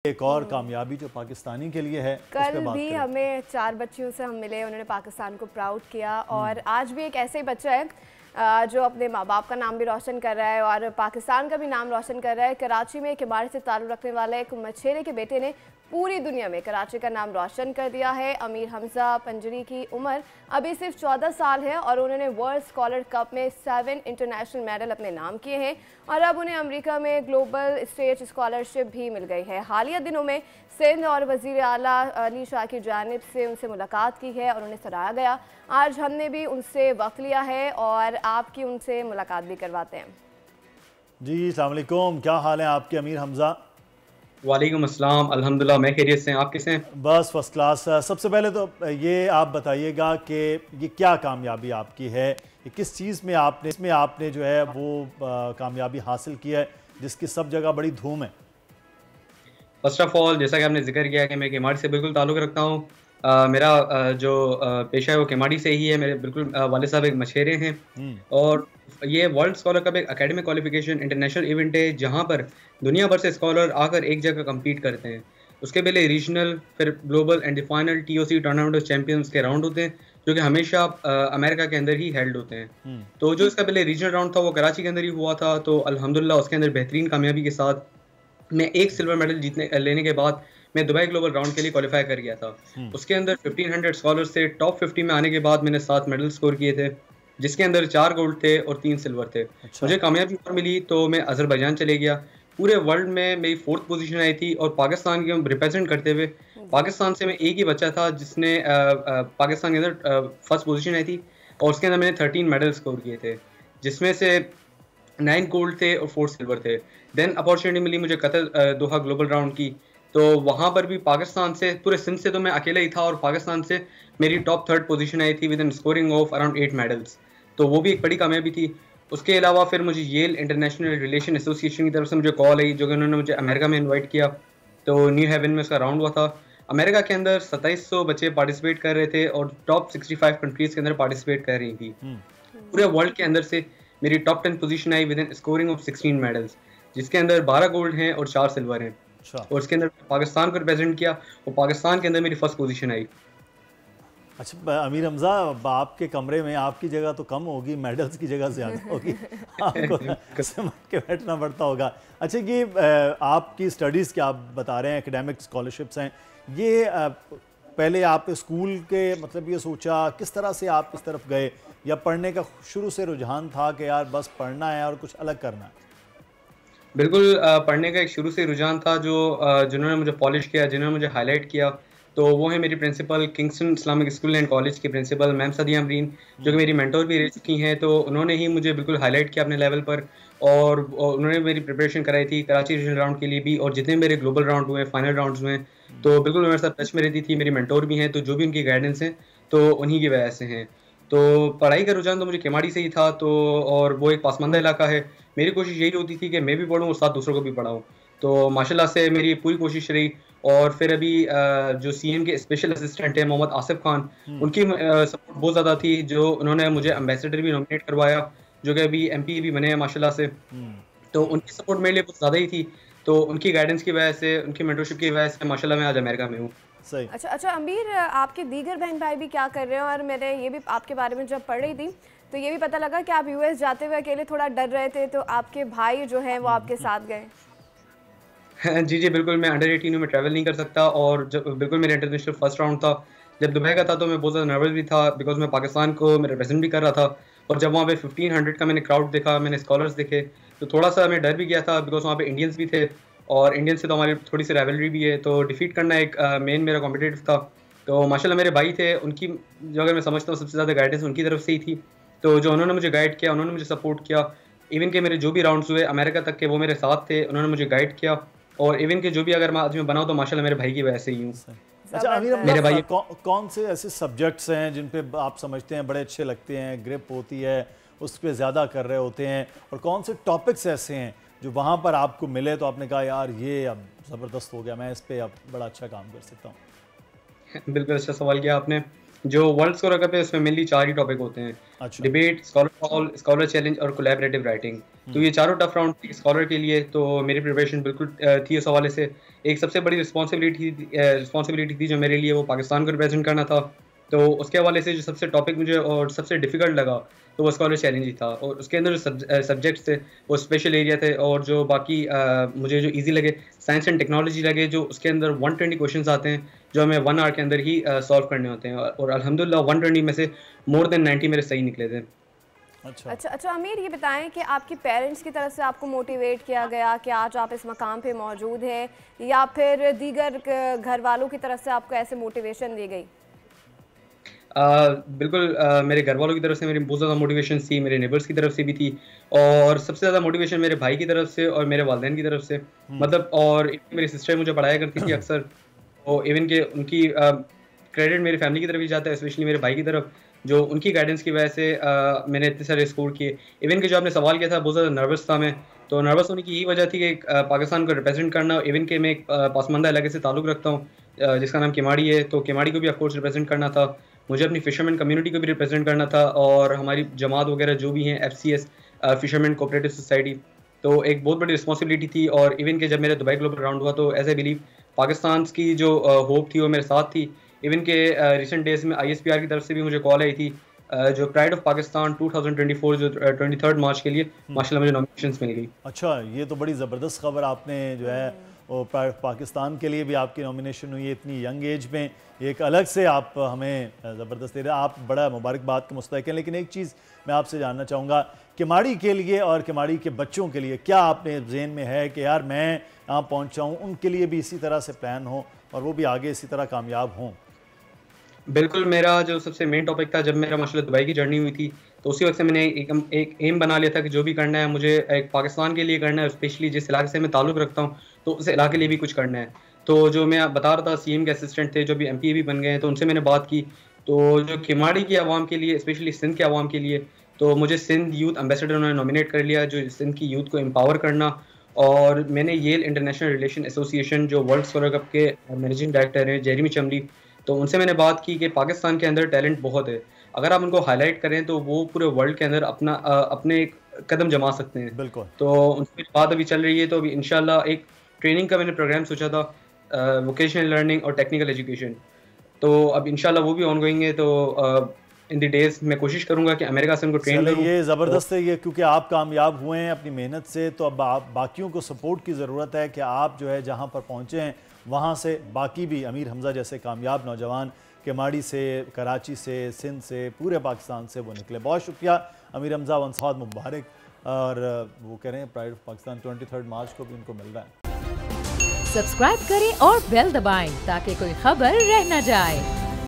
एक और कामयाबी जो पाकिस्तानी के लिए है, कल भी हमें 4 बच्चियों से हम मिले, उन्होंने पाकिस्तान को प्राउड किया और आज भी एक ऐसे ही बच्चा है जो अपने माँ बाप का नाम भी रोशन कर रहा है और पाकिस्तान का भी नाम रोशन कर रहा है। कराची में एक इमारत से ताल्लुक़ रखने वाले एक मछेरे के बेटे ने पूरी दुनिया में कराची का नाम रोशन कर दिया है। अमीर हमजा पंजरी की उम्र अभी सिर्फ 14 साल है और उन्होंने वर्ल्ड स्कॉलर कप में 7 इंटरनेशनल मेडल अपने नाम किए हैं और अब उन्हें अमेरिका में ग्लोबल स्टेज स्कॉलरशिप भी मिल गई है। हालिया दिनों में सिंध और वज़ीर आला अली शाह की जानिब से उनसे मुलाकात की है और उन्हें सराहा गया। आज हमने भी उनसे वक्त लिया है और आपकी उनसे मुलाकात भी करवाते हैं। जी अस्सलाम वालेकुम, क्या हाल है आपके अमीर हमजा? वालेकुम अस्सलाम, अल्हम्दुलिल्लाह मैं खैरियत से हैं। आप कैसे हैं? बस फर्स्ट क्लास। सबसे पहले तो ये आप बताइएगा कि ये क्या कामयाबी आपकी है, ये किस चीज़ में आपने जो है वो कामयाबी हासिल की है जिसकी सब जगह बड़ी धूम है? फर्स्ट ऑफ ऑल, जैसा कि आपने जिक्र किया कि मैं केमाड़ी से बिल्कुल ताल्लुक़ रखता हूँ। मेरा जो पेशा है वो केमाड़ी से ही है। मेरे बिल्कुल वालिद साहब एक मछेरे हैं और ये वर्ल्ड स्कॉलर कप एक एकेडमिक क्वालिफिकेशन इंटरनेशनल इवेंट है जहाँ पर दुनिया भर से स्कॉलर आकर एक जगह कम्पीट करते हैं। उसके पहले रीजनल, फिर global and final TOC tournament of champions के राउंड होते हैं जो कि हमेशा अमेरिका के अंदर ही हेल्ड होते हैं। तो जो इसका पहले रीजनल राउंड था वो कराची के अंदर ही हुआ था। तो अल्हम्दुलिल्लाह उसके अंदर बेहतरीन कामयाबी के साथ मैं एक सिल्वर मेडल लेने के बाद मैं दुबई ग्लोबल राउंड के लिए क्वालिफाई कर गया था। उसके अंदर 1500 स्कॉलर्स से टॉप 50 में आने के बाद मैंने 7 मेडल स्कोर किए थे, जिसके अंदर 4 गोल्ड थे और 3 सिल्वर थे। मुझे कामयाबी और मिली तो मैं अजरबैजान चले गया। पूरे वर्ल्ड में मेरी 4th पोजीशन आई थी और पाकिस्तान की रिप्रेजेंट करते हुए पाकिस्तान से मैं एक ही बच्चा था जिसने पाकिस्तान के अंदर फर्स्ट पोजीशन आई थी और उसके अंदर मैंने 13 मेडल स्कोर किए थे, जिसमें से 9 गोल्ड थे और 4 सिल्वर थे। देन अपॉर्चुनिटी मिली मुझे कतर दोहा ग्लोबल राउंड की, तो वहाँ पर भी पाकिस्तान से, पूरे सिंध से तो मैं अकेला ही था और पाकिस्तान से मेरी टॉप 3rd पोजीशन आई थी with in scoring of around 8 medals. तो वो भी एक बड़ी कामयाबी थी। उसके अलावा फिर मुझे येल इंटरनेशनल रिलेशन एसोसिएशन की तरफ से मुझे कॉल आई, जो कि उन्होंने मुझे अमेरिका में इन्वाइट किया। तो न्यू हेवन में उसका राउंड हुआ था। अमेरिका के अंदर 2700 बच्चे पार्टिसिपेट कर रहे थे और टॉप 65 कंट्रीज के अंदर पार्टिसिपेट कर रही थी। पूरे वर्ल्ड के अंदर से मेरी top 10 position I with in scoring of 16 medals, जिसके अंदर 12 गोल्ड हैं और 4 सिल्वर हैं। और उसके अंदर पाकिस्तान को रिप्रेजेंट किया और पाकिस्तान के अंदर मेरी फर्स्ट पोजीशन आई। अच्छा अमीर हमजा, आपके कमरे में आपकी जगह तो कम होगी, मेडल्स की जगह ज़्यादा होगी, आपको समझ के बैठना पड़ता होगा। अच्छा कि आपकी स्टडीज़ क्या आप बता रहे हैं, एकेडमिक स्कॉलरशिप्स हैं, ये पहले आप स्कूल के मतलब ये सोचा किस तरह से आप इस तरफ गए, या पढ़ने का शुरू से रुझान था कि यार बस पढ़ना है और कुछ अलग करना है? बिल्कुल, पढ़ने का एक शुरू से रुझान था। जिन्होंने मुझे पॉलिश किया, जिन्होंने मुझे हाईलाइट किया, तो वो है मेरी principal Kingston Islamic school and college की प्रिंसिपल मैम सदिया अमरीन, जो कि मेरी मेंटोर भी रह चुकी हैं। तो उन्होंने ही मुझे बिल्कुल हाईलाइट किया अपने लेवल पर और उन्होंने मेरी प्रिपरेशन कराई थी कराची रीजनल राउंड के लिए भी, और जितने मेरे ग्लोबल राउंड हुए, फाइनल राउंड्स हुए, तो बिल्कुल मेरे साथ टच में रहती थी। मेरी मेंटोर भी हैं, तो जो भी उनकी गाइडेंस है तो उन्हीं की वजह से हैं। तो पढ़ाई का रुझान तो मुझे केमाड़ी से ही था, तो और वो एक पासमानदा इलाका है। मेरी कोशिश यही होती थी कि मैं भी पढ़ूँ और साथ दूसरों को भी पढ़ाऊँ। तो माशाल्लाह से मेरी पूरी कोशिश रही। और फिर अभी जो CM के स्पेशल असिस्टेंट हैं मोहम्मद आसिफ खान, उनकी सपोर्ट बहुत ज़्यादा थी, जो उन्होंने मुझे एम्बेसडर भी नॉमिनेट करवाया, जो कि अभी MP भी बने हैं माशाल्लाह से। तो उनकी सपोर्ट मेरे लिए बहुत ज़्यादा ही थी। तो उनकी गाइडेंस की वजह से, उनकी मेंटरशिप की वजह से माशाल्लाह मैं आज अमेरिका में हूँ। सही। अच्छा अमीर, आपके दीगर बहन भाई भी क्या कर रहे हैं? और मैंने ये भी आपके बारे में जब पढ़ रही थी तो ये भी पता लगा कि आप US जाते हुए अकेले थोड़ा डर रहे थे, तो आपके भाई जो हैं वो आपके साथ गए। जी बिल्कुल, मैं अंडर 18 में ट्रैवल नहीं कर सकता और जब बिल्कुल मेरा इंटरनेशनल फर्स्ट राउंड था, जब दुबई का था, तो मैं बहुत ज़्यादा नर्वस भी था बिकॉज मैं पाकिस्तान को मैं रिप्रेजेंट भी कर रहा था। और जब वहाँ पे 1500 का मैंने क्राउड देखा, मैंने स्कॉलर्स देखे, तो थोड़ा सा मैं डर भी गया था बिकॉज वहाँ पे इंडियंस भी थे और इंडियंस से तो हमारी थोड़ी सी राइवलरी भी है, तो डिफीट करना एक मेन मेरा कॉम्पिटिटिव था। तो माशाल्लाह मेरे भाई थे, उनकी जो अगर मैं समझता हूँ सबसे ज़्यादा गाइडेंस उनकी तरफ से ही थी। तो जो उन्होंने मुझे गाइड किया, उन्होंने मुझे सपोर्ट किया। इवन के मेरे जो भी राउंड्स हुए अमेरिका तक के, वो मेरे साथ थे, उन्होंने मुझे गाइड किया। और इवन के जो भी अगर मैं आज में बनाऊँ तो माशाल्लाह मेरे भाई की वजह से ही हूँ। अच्छा अमीर, मेरे भाई कौन से ऐसे सब्जेक्ट्स हैं जिन पे आप समझते हैं बड़े अच्छे लगते हैं, ग्रिप होती है, उस पर ज़्यादा कर रहे होते हैं, और कौन से टॉपिक्स ऐसे हैं जो वहाँ पर आपको मिले तो आपने कहा यार ये अब ज़बरदस्त हो गया, मैं इस पर अब बड़ा अच्छा काम कर सकता हूँ? बिल्कुल अच्छा सवाल किया आपने। जो वर्ल्ड स्कॉलर कप है उसमें मेनली 4 ही टॉपिक होते हैं। अच्छा। Debate, scholar call, scholar challenge और कोलैबोरेटिव राइटिंग। तो ये चारों टफ राउंड स्कॉलर के लिए, तो मेरी प्रिपरेशन बिल्कुल थी उस हवाले से एक सबसे बड़ी रिस्पॉन्सिबिलिटी थी जो मेरे लिए, वो पाकिस्तान को रिप्रेजेंट करना था। तो उसके हवाले से जो सबसे टॉपिक मुझे और सबसे डिफ़िकल्ट लगा तो वो स्कॉलर चैलेंज ही था, और उसके अंदर जो सब्जेक्ट्स थे वो स्पेशल एरिया थे, और जो बाकी मुझे जो इजी लगे साइंस एंड टेक्नोलॉजी लगे, जो उसके अंदर 120 क्वेश्चंस आते हैं जो हमें 1 आवर के अंदर ही सॉल्व करने होते हैं, और अल्हम्दुलिल्लाह 120 में से मोर देन 90 मेरे सही निकले थे। अच्छा आमिर, ये बताएं कि आपके पेरेंट्स की तरफ से आपको मोटिवेट किया गया कि आज आप इस मकाम पे मौजूद हैं, या फिर दीगर घर वालों की तरफ से आपको ऐसे मोटिवेशन दी गई? बिल्कुल, मेरे घर वालों की तरफ से मेरी बहुत ज़्यादा मोटिवेशन थी, मेरे नेबर्स की तरफ से भी थी, और सबसे ज़्यादा मोटिवेशन मेरे भाई की तरफ से और मेरे वालिदैन की तरफ से। मतलब, और मेरी सिस्टर मुझे पढ़ाया करती थी अक्सर, और इवन के उनकी क्रेडिट मेरी फैमिली की तरफ ही जाता है, स्पेशली मेरे भाई की तरफ, जो उनकी गाइडेंस की वजह से मैंने इतने सारे स्कोर किए। इवन के जो आपने सवाल किया था, बहुत ज़्यादा नर्वस था मैं, तो नर्वस होने की यही वजह थी कि पाकिस्तान को रिप्रेजेंट करना। इवन के मैं एक पसमानदा इलाके से ताल्लुक़ रखता हूँ जिसका नाम केमाड़ी है, तो केमाड़ी को भी ऑफकोर्स रिप्रेजेंट करना था, मुझे अपनी फ़िशरमैन कम्युनिटी को भी रिप्रेजेंट करना था, और हमारी जमात वगैरह जो भी हैं, FCS फ़िशरमैन कोऑपरेटिव सोसाइटी, तो एक बहुत बड़ी रिस्पॉन्सिबिलिटी थी। और इवन के जब मेरा दुबई ग्लोबल राउंड हुआ तो एज़ आई बिलीव पाकिस्तान की जो होप थी वो मेरे साथ थी। इवन के रिसेंट डेज़ में ISPR की तरफ से भी मुझे कॉल आई थी, जो प्राइड ऑफ पाकिस्तान 2024 जो 23 मार्च के लिए माशाल्लाह मुझे नॉमिनेशंस मिल गई। अच्छा, ये तो बड़ी ज़बरदस्त खबर आपने जो है वो प्राइड ऑफ पाकिस्तान के लिए भी आपकी नॉमिनेशन हुई है इतनी यंग एज में, एक अलग से आप हमें ज़बरदस्त दे रहे हैं, आप बड़ा मुबारकबाद के मुस्तहिक हैं। लेकिन एक चीज़ मैं आपसे जानना चाहूँगा, केमाड़ी के लिए और केमाड़ी के बच्चों के लिए क्या आपने ज़हन में है कि यार मैं यहाँ पहुँचा हूँ, उनके लिए भी इसी तरह से प्लान हो और वो भी आगे इसी तरह कामयाब हों? बिल्कुल, मेरा जो सबसे मेन टॉपिक था जब मेरा माशाल्लाह दुबई की जर्नी हुई थी, तो उसी वक्त से मैंने एक एम बना लिया था कि जो भी करना है मुझे एक पाकिस्तान के लिए करना है, स्पेशली जिस इलाके से मैं ताल्लुक़ रखता हूँ तो उस इलाके के लिए भी कुछ करना है। तो जो मैं बता रहा था, CM के असिस्टेंट थे जो भी MP भी बन गए हैं, तो उनसे मैंने बात की, तो जो केमाड़ी की आवाम के लिए, स्पेशली सिंध के आवाम के लिए, तो मुझे सिंध यूथ एम्बेसडर उन्होंने नॉमिनेट कर लिया, जो सिंध की यूथ को एम्पावर करना। और मैंने येल इंटरनेशनल रिलेशन एसोसिएशन जो वर्ल्ड स्कॉलर कप के मैनेजिंग डायरेक्टर हैं जेरेमी चमली, तो उनसे मैंने बात की कि पाकिस्तान के अंदर टैलेंट बहुत है, अगर आप उनको हाईलाइट करें तो वो पूरे वर्ल्ड के अंदर अपने एक कदम जमा सकते हैं। बिल्कुल। तो उनसे बात अभी चल रही है, तो अभी इंशाल्लाह एक ट्रेनिंग का मैंने प्रोग्राम सोचा था, वोकेशनल लर्निंग और टेक्निकल एजुकेशन, तो अब इंशाल्लाह वो भी ऑनगोइंग है। तो इन द डेज मैं कोशिश करूंगा कि अमेरिका से उनको ट्रेन करूं। ये ज़बरदस्त है ये, क्योंकि आप कामयाब हुए हैं अपनी मेहनत से, तो अब आप बाकियों को सपोर्ट की ज़रूरत है कि आप जो है जहां पर पहुंचे हैं वहां से बाकी भी अमीर हमज़ा जैसे कामयाब नौजवान केमाड़ी से, कराची से, सिंध से, पूरे पाकिस्तान से वो निकले। बहुत शुक्रिया अमीर हमज़ा, वंस बहुत मुबारक। और वो कह रहे हैं प्राइड ऑफ पाकिस्तान 23 मार्च को भी उनको मिल रहा है। सब्सक्राइब करें और बेल दबाएं ताकि कोई खबर रह न जाए।